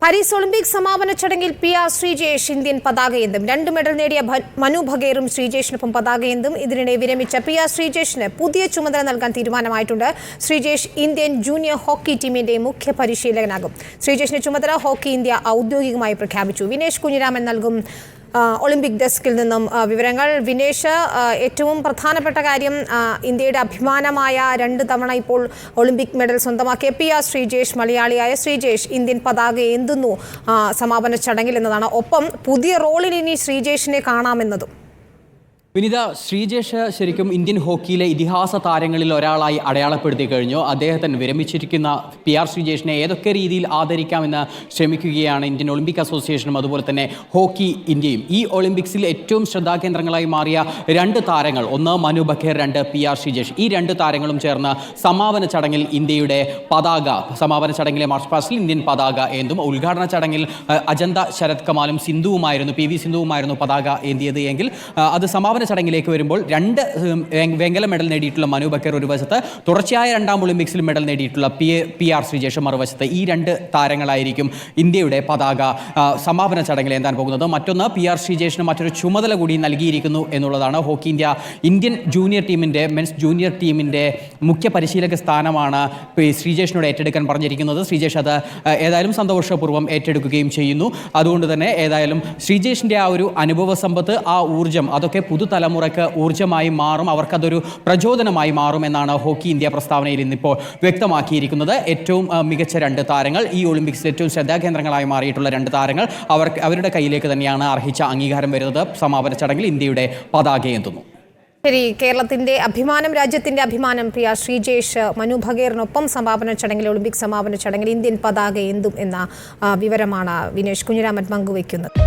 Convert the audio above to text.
Paris Olympics സമാപന ചടങ്ങിൽ PR Sreejesh Indian പതാകയേന്തും. 2 medal നേടിയ മനു ഭഗേറും ശ്രീജേഷിനൊപ്പം പതാകയേന്തും. ഇതിനിടെ വിരമിച്ച PR ശ്രീജേഷിന് പുതിയ ചുമതല നൽകാൻ തീരുമാനമായിട്ടുണ്ട്. ശ്രീജേഷ് ഇന്ത്യൻ ജൂനിയർ ഹോക്കി ടീമിന്റെ മുഖ്യ പരിശീലകനാകും. ശ്രീജേഷിന്റെ ചുമതല ഹോക്കി ഇന്ത്യ ഔദ്യോഗികമായി പ്രഖ്യാപിച്ചു. വിനേഷ് കുഞ്ഞിരാമൻ നൽകും ഒളിമ്പിക് ഡെസ്കിൽ നിന്നും വിവരങ്ങൾ. വിനേഷ്, ഏറ്റവും പ്രധാനപ്പെട്ട കാര്യം ഇന്ത്യയുടെ അഭിമാനമായ 2 തവണ ഇപ്പോൾ ഒളിമ്പിക് മെഡൽ സ്വന്തമാക്കിയ PR ശ്രീജേഷ്, മലയാളിയായ ശ്രീജേഷ് ഇന്ത്യൻ പതാക ഏന്തുന്നു സമാപന ചടങ്ങിൽ എന്നതാണ്. ഒപ്പം പുതിയ റോളിൽ ഇനി ശ്രീജേഷിനെ കാണാമെന്നതും. വിനിത, ശ്രീജേഷ് ശരിക്കും ഇന്ത്യൻ ഹോക്കിയിലെ ഇതിഹാസ താരങ്ങളിൽ ഒരാളായി അടയാളപ്പെടുത്തി കഴിഞ്ഞു. അദ്ദേഹത്തിന് വിരമിച്ചിരിക്കുന്ന PR ശ്രീജേഷിനെ ഏതൊക്കെ രീതിയിൽ ആദരിക്കാമെന്ന് ശ്രമിക്കുകയാണ് ഇന്ത്യൻ ഒളിമ്പിക് അസോസിയേഷനും അതുപോലെ തന്നെ ഹോക്കി ഇന്ത്യയും. ഈ ഒളിമ്പിക്സിൽ ഏറ്റവും ശ്രദ്ധാകേന്ദ്രങ്ങളായി മാറിയ 2 താരങ്ങൾ, ഒന്ന് മനു ബഖേർ, 2 PR ശ്രീജേഷ്. ഈ 2 താരങ്ങളും ചേർന്ന് സമാപന ചടങ്ങിൽ ഇന്ത്യയുടെ പതാക, സമാപന ചടങ്ങിലെ മാർച്ച് പാസ്റ്റിൽ ഇന്ത്യൻ പതാക ഏന്തും. ഉദ്ഘാടന ചടങ്ങിൽ അജന്ത ശരത് കമാലും PV സിന്ധുവുമായിരുന്നു പതാക ഏന്തിയത് എങ്കിൽ അത് സമാപന ചടങ്ങിലേക്ക് വരുമ്പോൾ 2 വെങ്കല മെഡൽ നേടിയിട്ടുള്ള മനു ബക്കർ ഒരു വശത്ത്, തുടർച്ചയായ 2ാം ഒളിമ്പിക്സിൽ മെഡൽ നേടിയിട്ടുള്ള PR ശ്രീജേഷ് മറുവശത്ത്. ഈ 2 താരങ്ങളായിരിക്കും ഇന്ത്യയുടെ പതാക സമാപന ചടങ്ങിൽ ഏന്താൻ പോകുന്നത്. മറ്റൊന്ന്, PR ശ്രീജേഷിന് മറ്റൊരു ചുമതല കൂടി നൽകിയിരിക്കുന്നു എന്നുള്ളതാണ്. ഹോക്കി ഇന്ത്യൻ ജൂനിയർ ടീമിൻ്റെ, മെൻസ് ജൂനിയർ ടീമിൻ്റെ മുഖ്യ പരിശീലക സ്ഥാനമാണ് ശ്രീജേഷിനോട് ഏറ്റെടുക്കാൻ പറഞ്ഞിരിക്കുന്നത്. ശ്രീജേഷ് അത് ഏതായാലും സന്തോഷപൂർവ്വം ഏറ്റെടുക്കുകയും ചെയ്യുന്നു. അതുകൊണ്ട് തന്നെ ഏതായാലും ശ്രീജേഷിൻ്റെ ആ ഒരു അനുഭവ സമ്പത്ത്, ആ ഊർജ്ജം, അതൊക്കെ തലമുറയ്ക്ക് ഊർജ്ജമായി മാറും, അവർക്കതൊരു പ്രചോദനമായി മാറുമെന്നാണ് ഹോക്കി ഇന്ത്യ പ്രസ്താവനയിൽ ഇന്നിപ്പോൾ വ്യക്തമാക്കിയിരിക്കുന്നത്. ഏറ്റവും മികച്ച 2 താരങ്ങൾ, ഈ ഒളിമ്പിക്സിൽ ഏറ്റവും ശ്രദ്ധാകേന്ദ്രങ്ങളായി മാറിയിട്ടുള്ള 2 താരങ്ങൾ, അവരുടെ കയ്യിലേക്ക് തന്നെയാണ് അർഹിച്ച അംഗീകാരം വരുന്നത്. സമാപന ചടങ്ങിൽ ഇന്ത്യയുടെ പതാകയേന്തുന്നു. ശരി, കേരളത്തിന്റെ അഭിമാനം, രാജ്യത്തിന്റെ അഭിമാനം PR ശ്രീജേഷ് മനു ഭഗേറിനൊപ്പം സമാപന ചടങ്ങിൽ, ഒളിമ്പിക് സമാപന ചടങ്ങിൽ ഇന്ത്യൻ പതാക ഏന്തും എന്ന വിവരമാണ് വിനേഷ് കുഞ്ഞിരാമൻ പങ്കുവയ്ക്കുന്നത്.